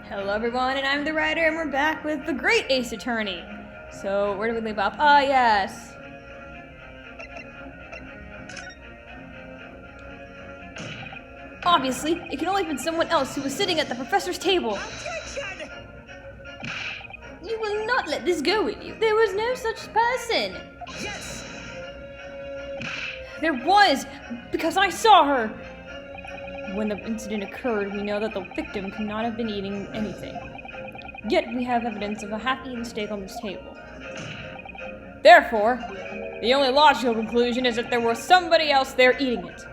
Hello everyone, and I'm the writer, and we're back with the Great Ace Attorney. So, where do we leave off? Ah, yes. Obviously, it can only have been someone else who was sitting at the professor's table. Objection! You will not let this go with you. There was no such person. Yes! There was, because I saw her. When the incident occurred, we know that the victim could not have been eating anything. Yet we have evidence of a half-eaten steak on this table. Therefore, the only logical conclusion is that there was somebody else there eating it.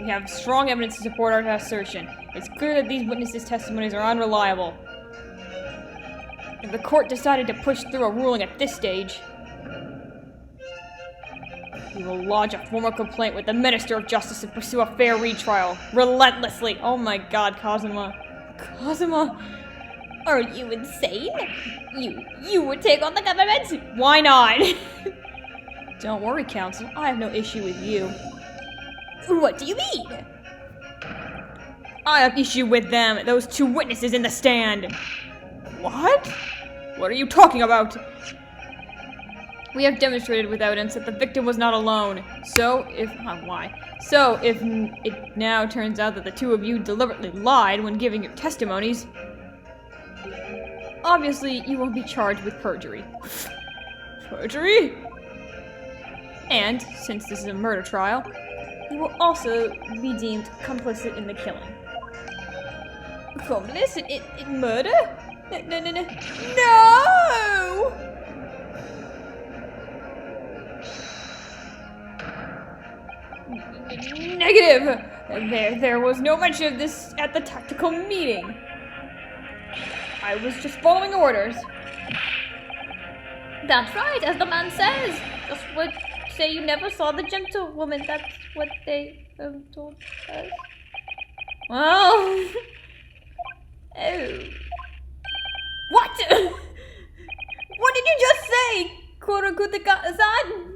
We have strong evidence to support our assertion. It's clear that these witnesses' testimonies are unreliable. If the court decided to push through a ruling at this stage, we will lodge a formal complaint with the Minister of Justice and pursue a fair retrial, relentlessly. Oh my god, Kazuma. Kazuma? Are you insane? You would take on the government? Why not? Don't worry, Counsel. I have no issue with you. What do you mean? I have issue with them, those two witnesses in the stand. What? What are you talking about? We have demonstrated with evidence that the victim was not alone. So, if it now turns out that the two of you deliberately lied when giving your testimonies, obviously you won't be charged with perjury. Perjury? And, since this is a murder trial, you will also be deemed complicit in the killing. Complicit in murder? No! No! Negative! There was no mention of this at the tactical meeting. I was just following orders. That's right, as the man says. Just what say you never saw the gentlewoman. That's what they told us. Well... Oh. What? What did you just say? Kurokuta-san?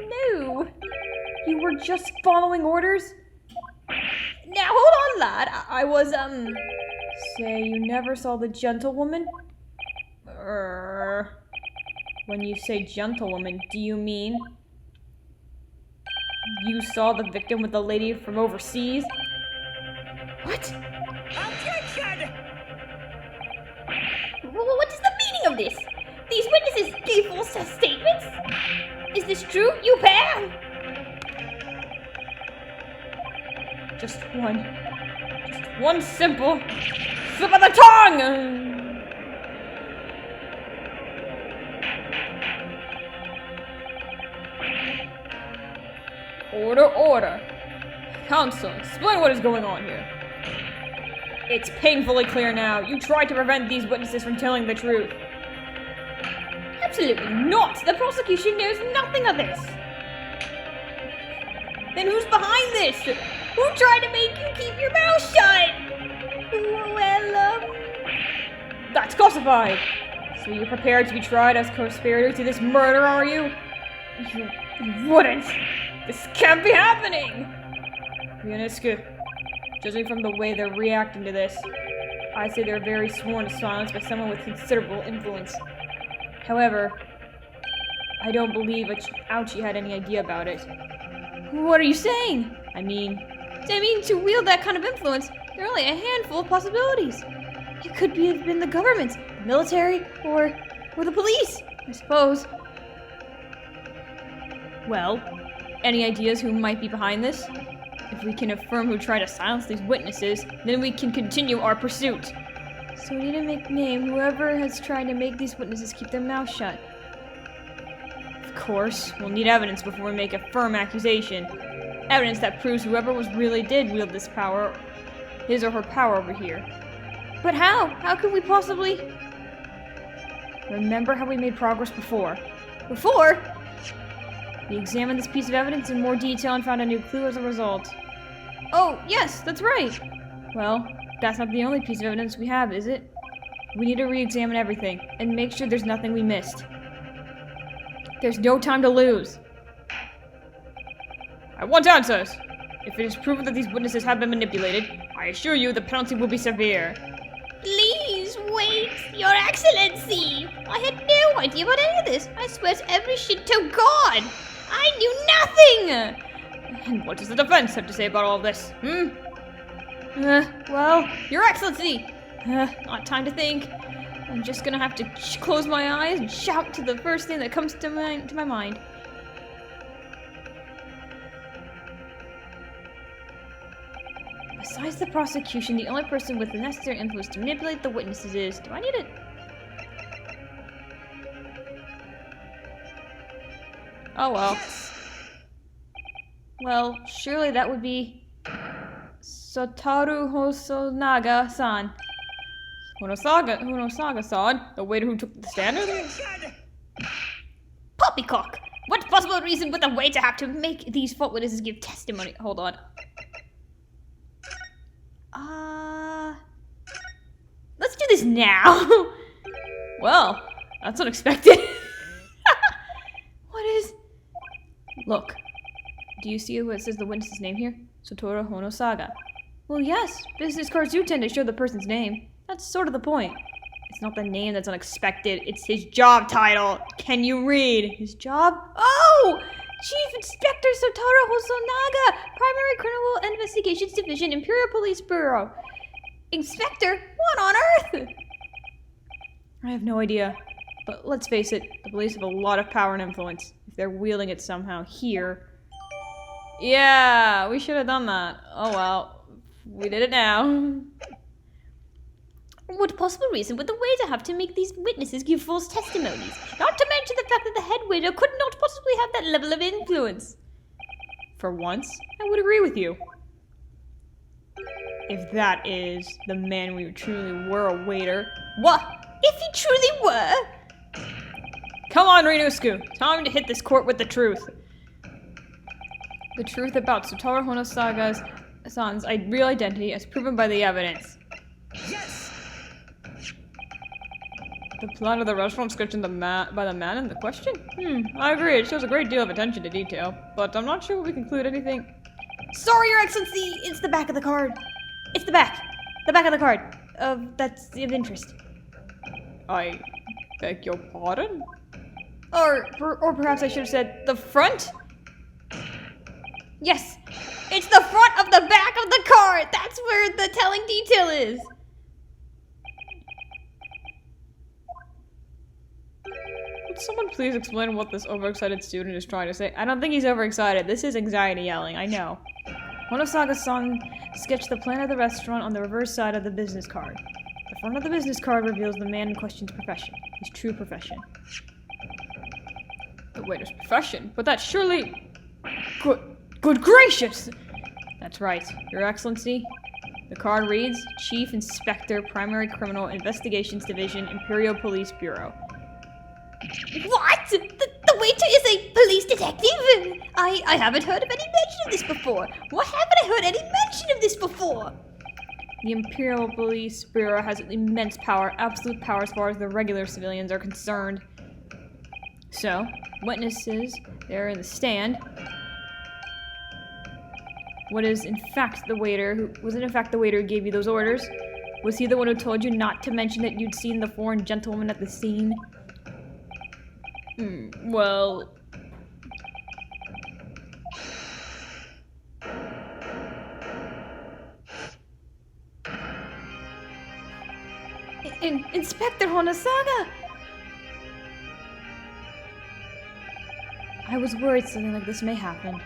No. You were just following orders? Now, hold on, lad. I was, Say you never saw the gentlewoman? When you say gentlewoman, do you mean you saw the victim with the lady from overseas? What? Objection! What is the meaning of this? These witnesses gave false statements? Is this true, you pair? Just one simple slip of the tongue! Order. Counsel, explain what is going on here. It's painfully clear now. You tried to prevent these witnesses from telling the truth. Absolutely not! The prosecution knows nothing of this! Then who's behind this? Who tried to make you keep your mouth shut? Well, that's classified! So you're prepared to be tried as co-conspirator to this murder, are you? You wouldn't! This can't be happening! Ryunosuke, judging from the way they're reacting to this, I'd say they're very sworn to silence by someone with considerable influence. However, I don't believe Ouchie had any idea about it. What are you saying? I mean, to wield that kind of influence, there are only a handful of possibilities. It could have been the government, the military, or the police, I suppose. Well, any ideas who might be behind this? If we can affirm who tried to silence these witnesses, then we can continue our pursuit. So we need to name whoever has tried to make these witnesses keep their mouths shut. Of course, we'll need evidence before we make a firm accusation. Evidence that proves whoever really did wield this power, his or her power over here. But how? How could we possibly... Remember how we made progress before? Before? We examined this piece of evidence in more detail and found a new clue as a result. Oh, yes, that's right. Well, that's not the only piece of evidence we have, is it? We need to re-examine everything and make sure there's nothing we missed. There's no time to lose. I want answers. If it is proven that these witnesses have been manipulated, I assure you the penalty will be severe. Please wait, Your Excellency. I had no idea about any of this. I swear to every shit to God. I knew nothing. And what does the defense have to say about all this, well, Your Excellency! Not time to think. I'm just gonna have to close my eyes and shout to the first thing that comes to my mind. Besides the prosecution, the only person with the necessary influence to manipulate the witnesses is... Do I need it? Oh well. Yes. Well, surely that would be... Satoru Hosonaga-san. Honosaga-san? The waiter who took the stand earlier? Objection! Poppycock! What possible reason would the waiter have to make these false witnesses give testimony? Hold on. Let's do this now! Well, that's unexpected. What is... Look. Do you see what says the witness's name here? Satoru Honosaga. Well, yes. Business cards do tend to show the person's name. That's sort of the point. It's not the name that's unexpected. It's his job title. Can you read? His job? Oh! Chief Inspector Satoru Hosonaga! Primary Criminal Investigations Division, Imperial Police Bureau. Inspector? What on earth? I have no idea. But let's face it, the police have a lot of power and influence. If they're wielding it somehow here... Yeah, we should have done that. Oh well. We did it now. What possible reason would the waiter have to make these witnesses give false testimonies? Not to mention the fact that the head waiter could not possibly have that level of influence. For once, I would agree with you. If that is the man we truly were a waiter. What? If he truly were? Come on, Ryunosuke! Time to hit this court with the truth. The truth about Satoru Honosaga's real identity as proven by the evidence. Yes. The plan of the restaurant sketched by the man in the question? I agree. It shows a great deal of attention to detail, but I'm not sure we conclude anything. Sorry, Your Excellency! It's the back of the card. It's the back. The back of the card. That's of interest. I beg your pardon? Or Perhaps I should have said the front? yes, it's the front of the back of the card. That's where the telling detail is. Would someone please explain what this overexcited student is trying to say? I don't think he's overexcited. This is anxiety yelling, I know. Honosaga-san sketched the plan of the restaurant on the reverse side of the business card. The front of the business card reveals the man in question's profession, his true profession. The waiter's profession? But that's surely... Good gracious! That's right, Your Excellency. The card reads, Chief Inspector, Primary Criminal Investigations Division, Imperial Police Bureau. What? The waiter is a police detective? I haven't heard of any mention of this before. Why haven't I heard any mention of this before? The Imperial Police Bureau has immense power, absolute power as far as the regular civilians are concerned. So, witnesses, they're in the stand. Was it in fact the waiter who gave you those orders? Was he the one who told you not to mention that you'd seen the foreign gentleman at the scene? Well... Inspector Honosaga! I was worried something like this may happen.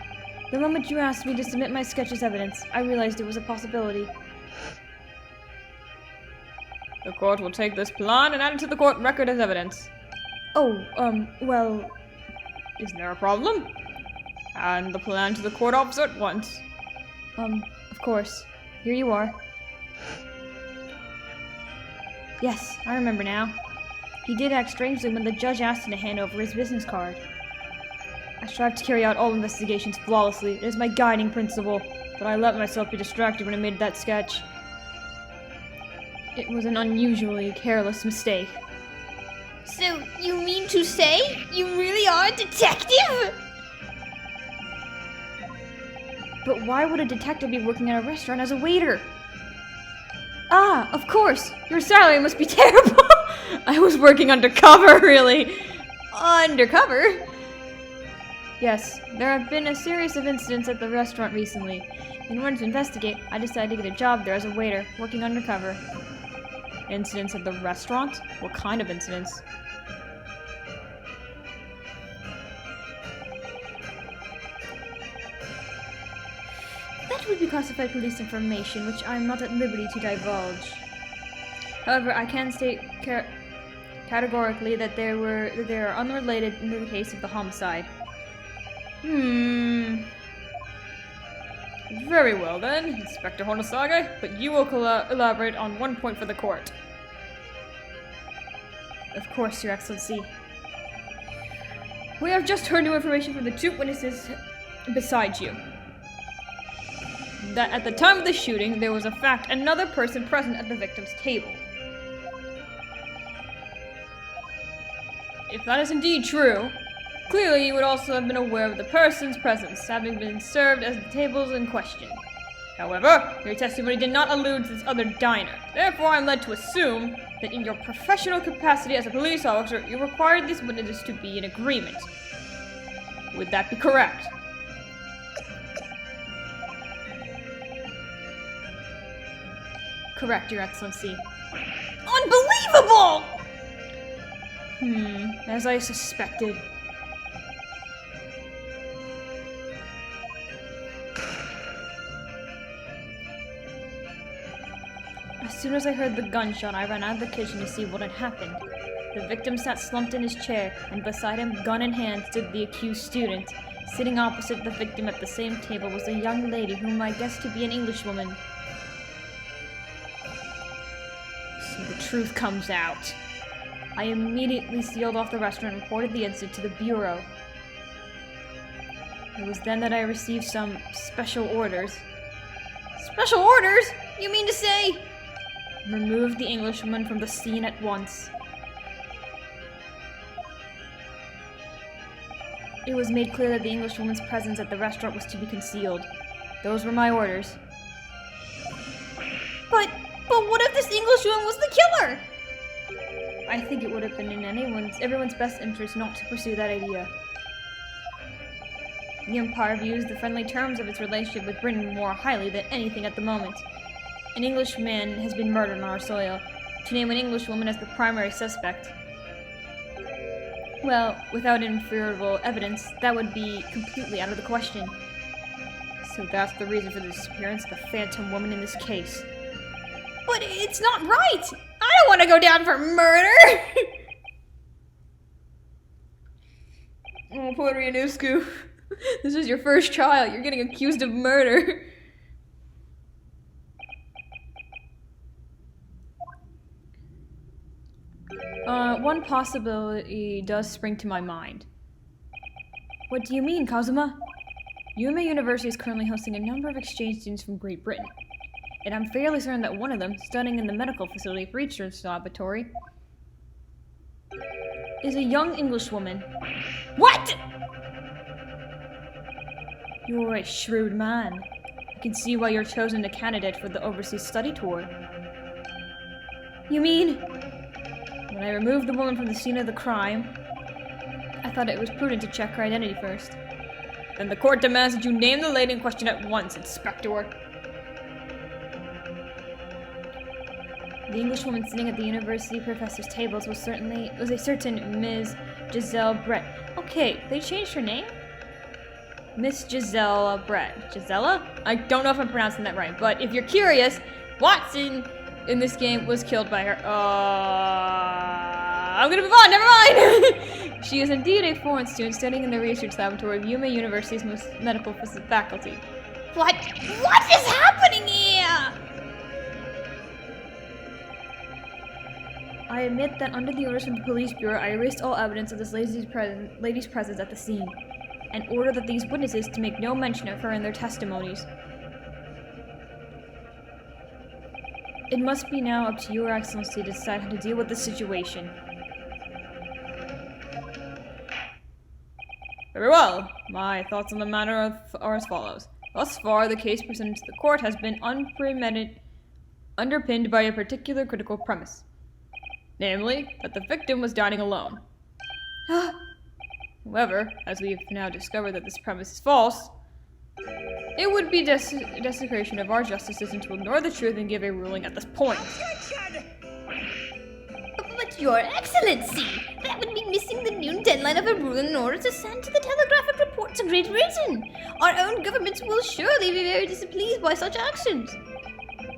The moment you asked me to submit my sketch as evidence, I realized it was a possibility. The court will take this plan and add it to the court record as evidence. Oh, well... Is there a problem? And the plan to the court officer at once. Of course. Here you are. Yes, I remember now. He did act strangely when the judge asked him to hand over his business card. I strive to carry out all investigations flawlessly. It is my guiding principle, but I let myself be distracted when I made that sketch. It was an unusually careless mistake. So, you mean to say you really are a detective? But why would a detective be working at a restaurant as a waiter? Ah, of course! Your salary must be terrible! I was working undercover, really! Undercover? Yes, there have been a series of incidents at the restaurant recently. In order to investigate, I decided to get a job there as a waiter, working undercover. Incidents at the restaurant? What kind of incidents? That would be classified police information, which I am not at liberty to divulge. However, I can state categorically that they are unrelated in the case of the homicide. Very well then, Inspector Ryunosuke, but you will elaborate on one point for the court. Of course, Your Excellency. We have just heard new information from the two witnesses beside you. That at the time of the shooting, there was in fact another person present at the victim's table. If that is indeed true, clearly you would also have been aware of the person's presence, having been served as the tables in question. However, your testimony did not allude to this other diner. Therefore, I am led to assume that in your professional capacity as a police officer, you required these witnesses to be in agreement. Would that be correct? Correct, Your Excellency. Unbelievable! As I suspected. As soon as I heard the gunshot, I ran out of the kitchen to see what had happened. The victim sat slumped in his chair, and beside him, gun in hand, stood the accused student. Sitting opposite the victim at the same table was a young lady whom I guessed to be an Englishwoman. So the truth comes out. I immediately sealed off the restaurant and reported the incident to the bureau. It was then that I received some special orders. Special orders? You mean to say? Remove the Englishwoman from the scene at once. It was made clear that the Englishwoman's presence at the restaurant was to be concealed. Those were my orders. But what if this Englishwoman was the killer? I think it would have been in everyone's best interest not to pursue that idea. The Empire views the friendly terms of its relationship with Britain more highly than anything at the moment. An Englishman has been murdered on our soil. To name an Englishwoman as the primary suspect, well, without inferable evidence, that would be completely out of the question. So that's the reason for the disappearance of the phantom woman in this case. But it's not right! I don't want to go down for murder! Oh, poor Ryunosuke. This is your first trial. You're getting accused of murder. One possibility does spring to my mind. What do you mean, Kazuma? Ryunosuke University is currently hosting a number of exchange students from Great Britain. And I'm fairly certain that one of them, studying in the medical facility research laboratory, is a young Englishwoman. What?! You're a shrewd man. I can see why you're chosen a candidate for the overseas study tour. You mean? When I removed the woman from the scene of the crime, I thought it was prudent to check her identity first. Then the court demands that you name the lady in question at once, Inspector. The Englishwoman sitting at the university professor's tables was a certain Ms. Giselle Brett. Okay, they changed her name? Miss Giselle Brett. Gisella? I don't know if I'm pronouncing that right, but if you're curious, Watson in this game was killed by her. I'm gonna move on, never mind! She is indeed a foreign student studying in the research laboratory of Ryunosuke University's medical faculty. What is happening here? I admit that under the orders from the police bureau, I erased all evidence of this lady's presence at the scene, and ordered that these witnesses to make no mention of her in their testimonies. It must be now up to Your Excellency to decide how to deal with this situation. Very well. My thoughts on the matter are as follows. Thus far, the case presented to the court has been underpinned by a particular critical premise. Namely, that the victim was dining alone. However, as we have now discovered that this premise is false, it would be desecration of our justice system to ignore the truth and give a ruling at this point. Objection! But Your Excellency, that would be missing the noon deadline of a ruling in order to send to the telegraphic report to Great Britain. Our own government will surely be very displeased by such actions.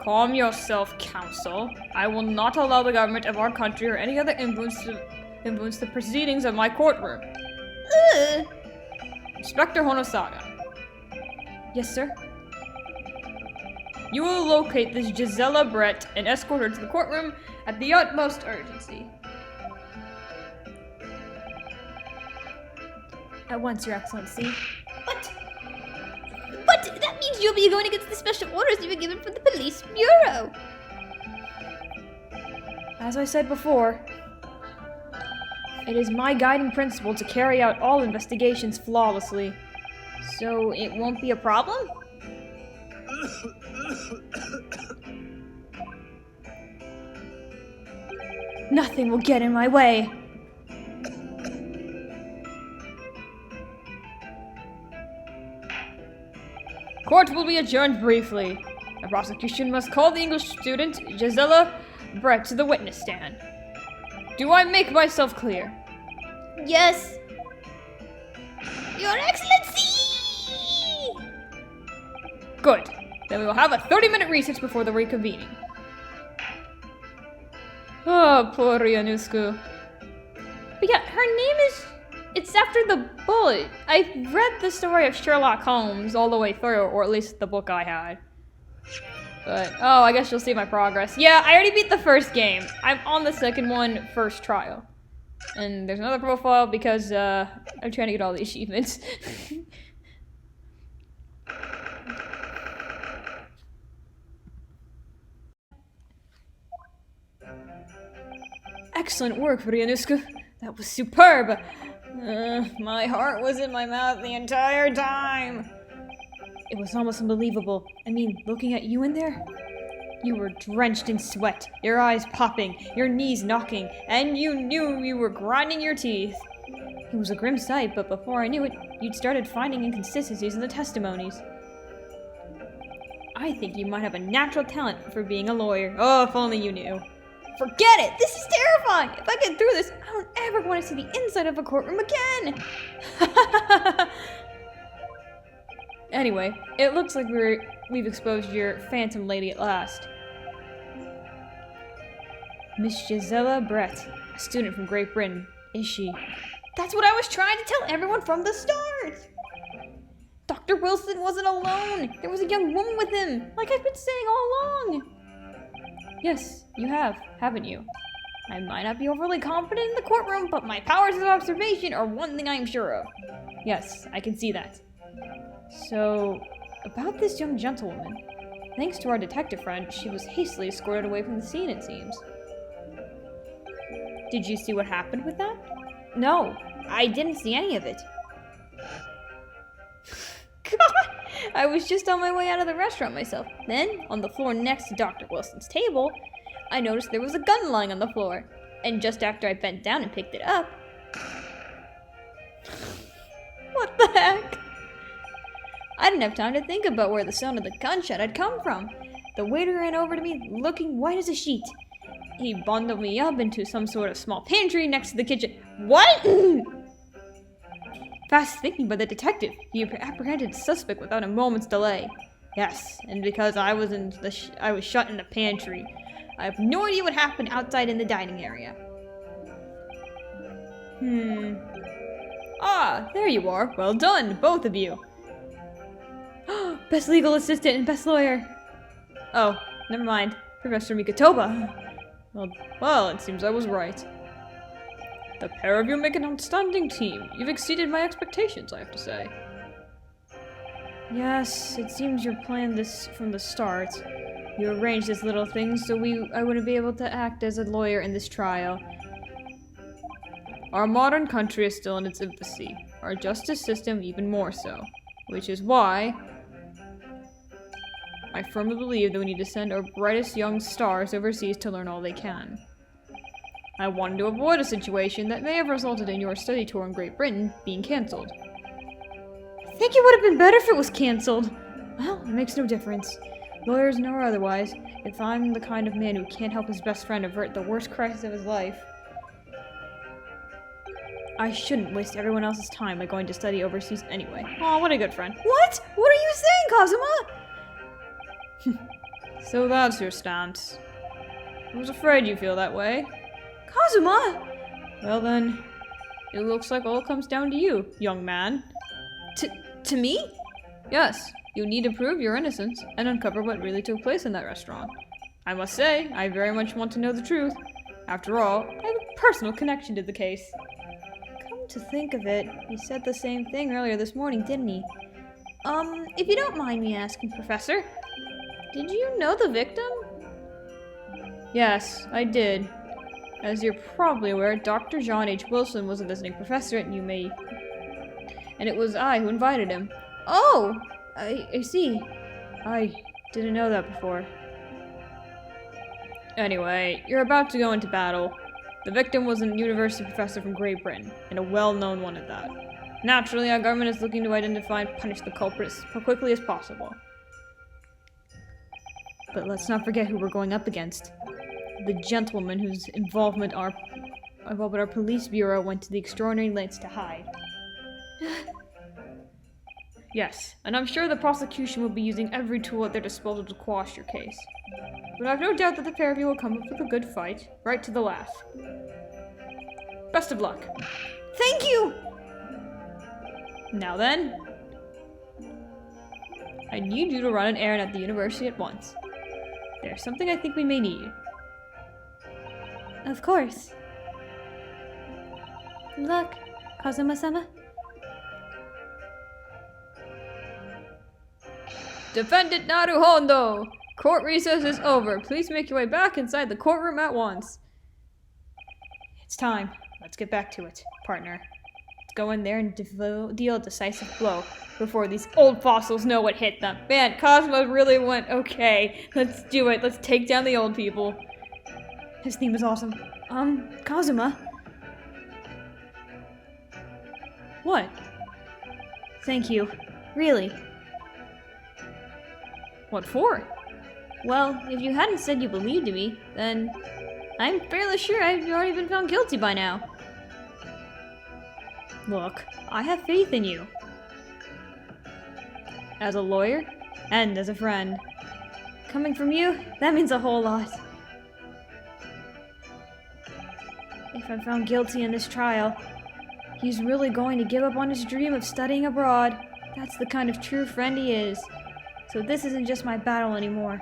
Calm yourself, counsel. I will not allow the government of our country or any other influence to influence the proceedings of my courtroom. Inspector Honosaga. Yes, sir? You will locate this Gisela Brett and escort her to the courtroom at the utmost urgency. At once, Your Excellency. But that means you'll be going against the special orders you were given from the police bureau. As I said before, it is my guiding principle to carry out all investigations flawlessly. So it won't be a problem? Nothing will get in my way. Court will be adjourned briefly. The prosecution must call the English student, Gisela Brett, to the witness stand. Do I make myself clear? Yes. Your Excellency! Good. Then we will have a 30-minute recess before the reconvening. Oh, poor Ryunosuke. But yeah, her name is... It's after the bullet. I read the story of Sherlock Holmes all the way through, or at least the book I had. But, oh, I guess you'll see my progress. Yeah, I already beat the first game. I'm on the second one, first trial. And there's another profile because, I'm trying to get all the achievements. Excellent work, Ryunosuke. That was superb. My heart was in my mouth the entire time. It was almost unbelievable. I mean, looking at you in there, you were drenched in sweat, your eyes popping, your knees knocking, and you knew you were grinding your teeth. It was a grim sight, but before I knew it, you'd started finding inconsistencies in the testimonies. I think you might have a natural talent for being a lawyer. Oh, if only you knew. Forget it! This is terrifying! If I get through this, I don't ever want to see the inside of a courtroom again! Anyway, it looks like we've exposed your phantom lady at last. Miss Gisela Brett, a student from Great Britain, is she? That's what I was trying to tell everyone from the start! Dr. Wilson wasn't alone! There was a young woman with him, like I've been saying all along! Yes, you have, haven't you? I might not be overly confident in the courtroom, but my powers of observation are one thing I am sure of. Yes, I can see that. So, about this young gentlewoman. Thanks to our detective friend, she was hastily escorted away from the scene, it seems. Did you see what happened with that? No, I didn't see any of it. God! I was just on my way out of the restaurant myself. Then, on the floor next to Dr. Wilson's table, I noticed there was a gun lying on the floor. And just after I bent down and picked it up... What the heck? I didn't have time to think about where the sound of the gunshot had come from. The waiter ran over to me, looking white as a sheet. He bundled me up into some sort of small pantry next to the kitchen. What? Fast thinking by the detective, he apprehended the suspect without a moment's delay. Yes, and because I was shut in the pantry. I have no idea what happened outside in the dining area. Ah, there you are. Well done, both of you. Best legal assistant and best lawyer. Oh, never mind. Professor Mikotoba. Well, it seems I was right. The pair of you make an outstanding team. You've exceeded my expectations, I have to say. Yes, it seems you planned this from the start. You arranged this little thing so I wouldn't be able to act as a lawyer in this trial. Our modern country is still in its infancy. Our justice system even more so. Which is why I firmly believe that we need to send our brightest young stars overseas to learn all they can. I wanted to avoid a situation that may have resulted in your study tour in Great Britain being cancelled. I think it would have been better if it was cancelled. Well, it makes no difference. Lawyers know or otherwise, if I'm the kind of man who can't help his best friend avert the worst crisis of his life, I shouldn't waste everyone else's time by going to study overseas anyway. Aw, what a good friend. What? What are you saying, Kazuma? So that's your stance. I was afraid you feel that way. Kazuma! Well then, it looks like all comes down to you, young man. To me? Yes, you need to prove your innocence and uncover what really took place in that restaurant. I must say, I very much want to know the truth. After all, I have a personal connection to the case. Come to think of it, he said the same thing earlier this morning, didn't he? If you don't mind me asking, Professor, did you know the victim? Yes, I did. As you're probably aware, Dr. John H. Wilson was a visiting professor at UMaine, and it was I who invited him. Oh! I see. I didn't know that before. Anyway, you're about to go into battle. The victim was a university professor from Great Britain, and a well-known one at that. Naturally, our government is looking to identify and punish the culprits as quickly as possible. But let's not forget who we're going up against. The gentleman whose involvement with our police bureau went to the extraordinary lengths to hide. Yes, and I'm sure the prosecution will be using every tool at their disposal to quash your case. But I've no doubt that the pair of you will come up with a good fight, right to the last. Best of luck. Thank you! Now then, I need you to run an errand at the university at once. There's something I think we may need. Of course. Good luck, Kazuma-sama. Defendant Naruhondo! Court recess is over. Please make your way back inside the courtroom at once. It's time. Let's get back to it, partner. Let's go in there and deal a decisive blow before these old fossils know what hit them. Man, Cosmo really went, okay, let's do it. Let's take down the old people. His theme is awesome. Kazuma? What? Thank you. Really. What for? Well, if you hadn't said you believed in me, then I'm fairly sure I've already been found guilty by now. Look, I have faith in you. As a lawyer, and as a friend. Coming from you, that means a whole lot. If I'm found guilty in this trial, he's really going to give up on his dream of studying abroad. That's the kind of true friend he is. So this isn't just my battle anymore.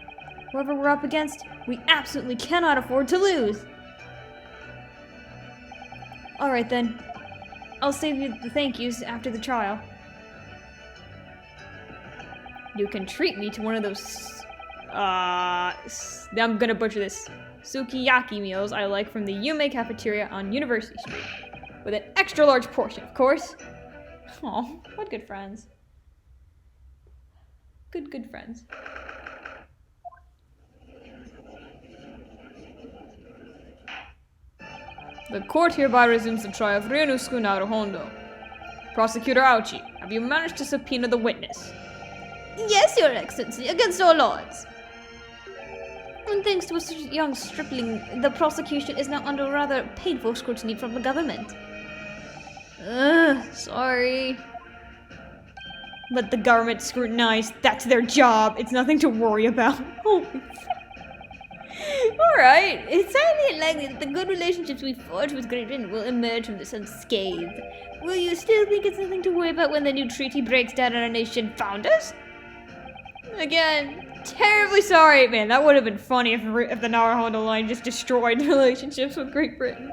Whoever we're up against, we absolutely cannot afford to lose. Alright then. I'll save you the thank yous after the trial. You can treat me to one of those, I'm gonna butcher this, sukiyaki meals I like from the Yume cafeteria on University Street. With an extra large portion, of course. Aw, what good friends. Good friends. The court hereby resumes the trial of Ryunosuke Naruhondo. Prosecutor Auchi, have you managed to subpoena the witness? Yes, Your Excellency, against all odds. And thanks to a young stripling, the prosecution is now under rather painful scrutiny from the government. Sorry. Let the government scrutinize. That's their job. It's nothing to worry about. Holy Alright, it's highly unlikely that the good relationships we forged with Great Britain will emerge from this unscathed. Will you still think it's nothing to worry about when the new treaty breaks down on our nation founders? Again, terribly sorry. Man, that would have been funny if the Naruhondo line just destroyed relationships with Great Britain.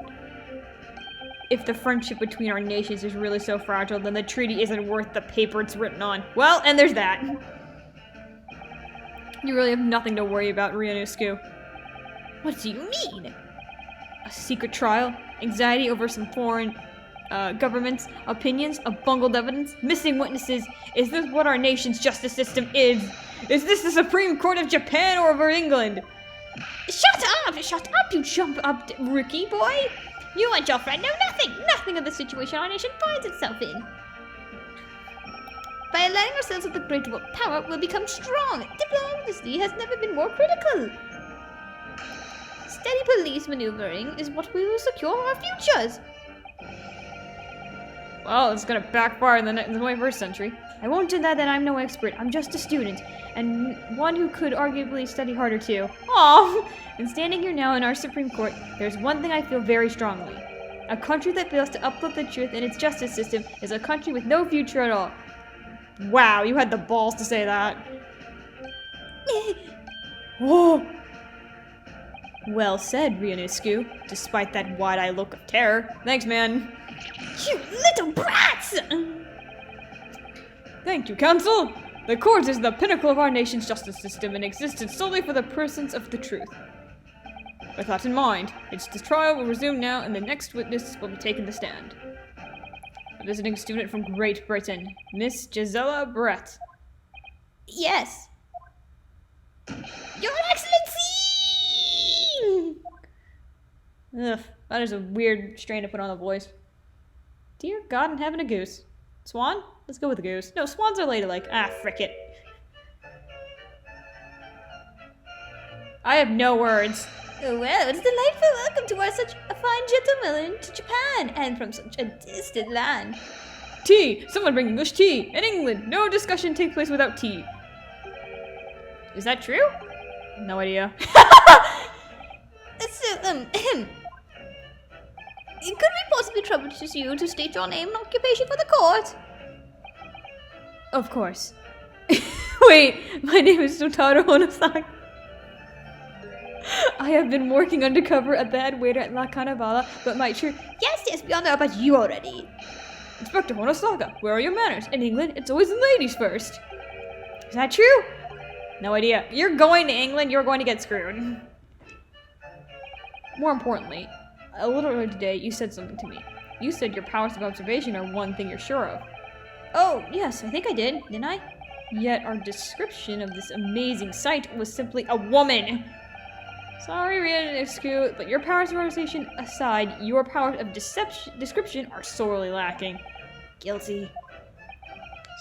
If the friendship between our nations is really so fragile, then the treaty isn't worth the paper it's written on. Well, and there's that. You really have nothing to worry about, Ryunosuke. What do you mean? A secret trial? Anxiety over some foreign government's opinions, of bungled evidence, missing witnesses. Is this what our nation's justice system is? Is this the Supreme Court of Japan or of England? Shut up, you jump up rookie boy! You and your friend know nothing of the situation our nation finds itself in. By aligning ourselves with the great world power, we'll become strong. Diplomacy has never been more critical. Steady police maneuvering is what we will secure our futures. Well, it's gonna backfire in the 21st century. I won't deny that I'm no expert. I'm just a student, and one who could arguably study harder too. Aww! And standing here now in our Supreme Court, there's one thing I feel very strongly. A country that fails to uphold the truth in its justice system is a country with no future at all. Wow, you had the balls to say that. Whoa! Well said, Ryunosuke, despite that wide-eyed look of terror. Thanks, man. You little brats! Thank you, Counsel. The court is the pinnacle of our nation's justice system and existed solely for the persons of the truth. With that in mind, the trial will resume now and the next witness will be taking the stand. A visiting student from Great Britain, Miss Gisela Brett. Yes. Your Excellency! Ugh, that is a weird strain to put on the voice. Dear God in heaven, a goose. Swan? Let's go with the goose. No, swans are ladylike. Ah, frick it. I have no words. Oh, well, it's delightful welcome to our such a fine gentleman to Japan, and from such a distant land. Tea! Someone bring English tea! In England, no discussion takes place without tea. Is that true? No idea. Could we possibly trouble you to state your name and occupation for the court? Of course. Wait, my name is Sotaro Onosaki. I have been working undercover at the head waiter at La Canavala, but my true— Yes, we all know about you already. Inspector Honosaga, where are your manners? In England, it's always the ladies first. Is that true? No idea. You're going to England, you're going to get screwed. More importantly, a little earlier today, you said something to me. You said your powers of observation are one thing you're sure of. Oh, yes, I think I did, didn't I? Yet our description of this amazing sight was simply a woman. Sorry, Ryunosuke, but your powers of observation aside, your powers of description are sorely lacking. Guilty.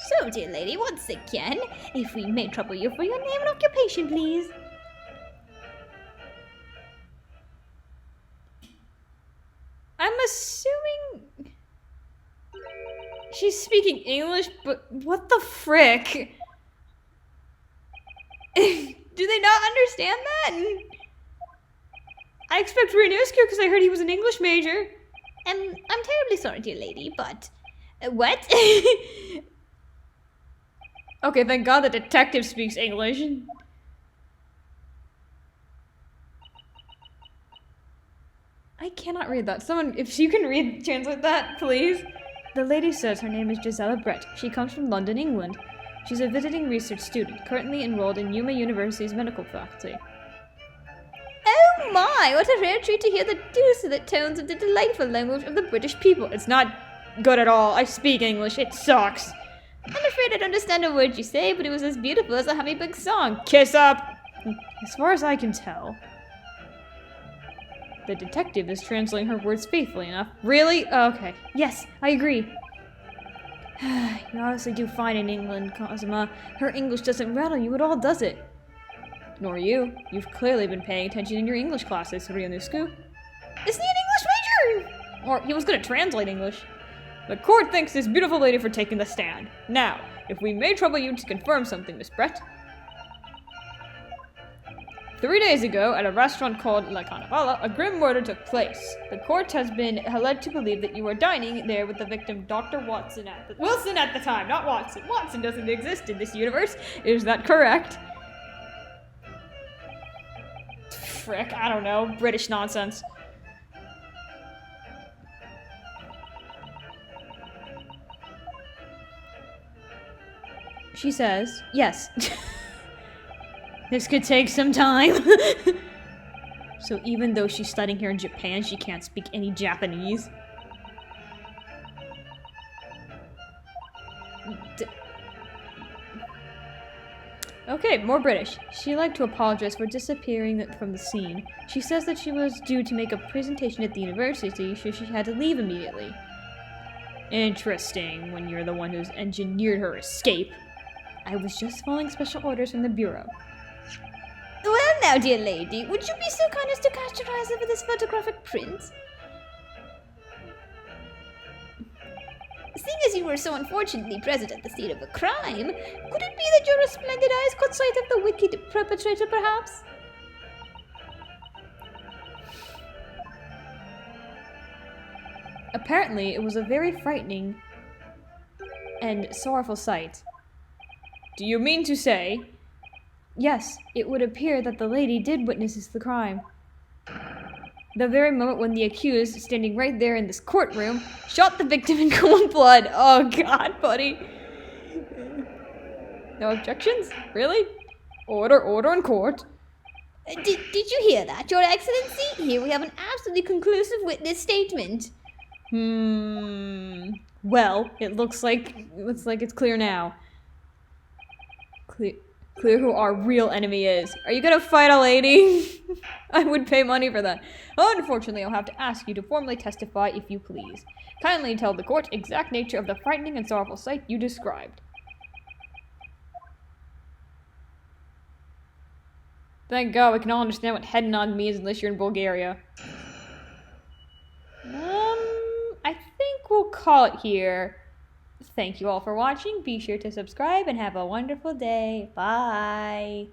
So, dear lady, once again, if we may trouble you for your name and occupation, please. I'm assuming she's speaking English, but what the frick? Do they not understand that? I expect Ryunosuke because I heard he was an English major. I'm terribly sorry, dear lady, but... what? Okay, thank God the detective speaks English. I cannot read that. Someone, if you can translate that, please. The lady says her name is Gisela Brett. She comes from London, England. She's a visiting research student, currently enrolled in Yuma University's medical faculty. Oh my, what a rare treat to hear the dulcet tones of the delightful language of the British people. It's not good at all. I speak English. It sucks. I'm afraid I don't understand a word you say, but it was as beautiful as a hummingbird song. Kiss up! As far as I can tell, the detective is translating her words faithfully enough. Really? Okay. Yes, I agree. You honestly do fine in England, Kazuma. Her English doesn't rattle you at all, does it? Nor you. You've clearly been paying attention in your English classes, Ryunosuke. Isn't he an English major? Or he was going to translate English. The court thanks this beautiful lady for taking the stand. Now, if we may trouble you to confirm something, Miss Brett. 3 days ago, at a restaurant called La Canavala, a grim murder took place. The court has been led to believe that you were dining there with the victim, Dr. Wilson at the time, not Watson. Watson doesn't exist in this universe. Is that correct? Frick, I don't know. British nonsense. She says, yes. This could take some time. So even though she's studying here in Japan, she can't speak any Japanese? Okay, more British. She'd like to apologize for disappearing from the scene. She says that she was due to make a presentation at the university, so she had to leave immediately. Interesting, when you're the one who's engineered her escape. I was just following special orders from the Bureau. Well now, dear lady, would you be so kind as to cast your eyes over this photographic print? Seeing as you were so unfortunately present at the scene of a crime, could it be that your resplendent eyes caught sight of the wicked perpetrator, perhaps? Apparently, it was a very frightening and sorrowful sight. Do you mean to say? Yes, it would appear that the lady did witness the crime. The very moment when the accused, standing right there in this courtroom, shot the victim in cold blood. Oh god, buddy. No objections? Really? Order in court. Did you hear that, Your Excellency? Here we have an absolutely conclusive witness statement. Well, it looks like it's clear now. Clear who our real enemy is. Are you gonna fight a lady? I would pay money for that. Unfortunately, I'll have to ask you to formally testify if you please. Kindly tell the court exact nature of the frightening and sorrowful sight you described. Thank God we can all understand what head nod means unless you're in Bulgaria. I think we'll call it here. Thank you all for watching. Be sure to subscribe and have a wonderful day. Bye.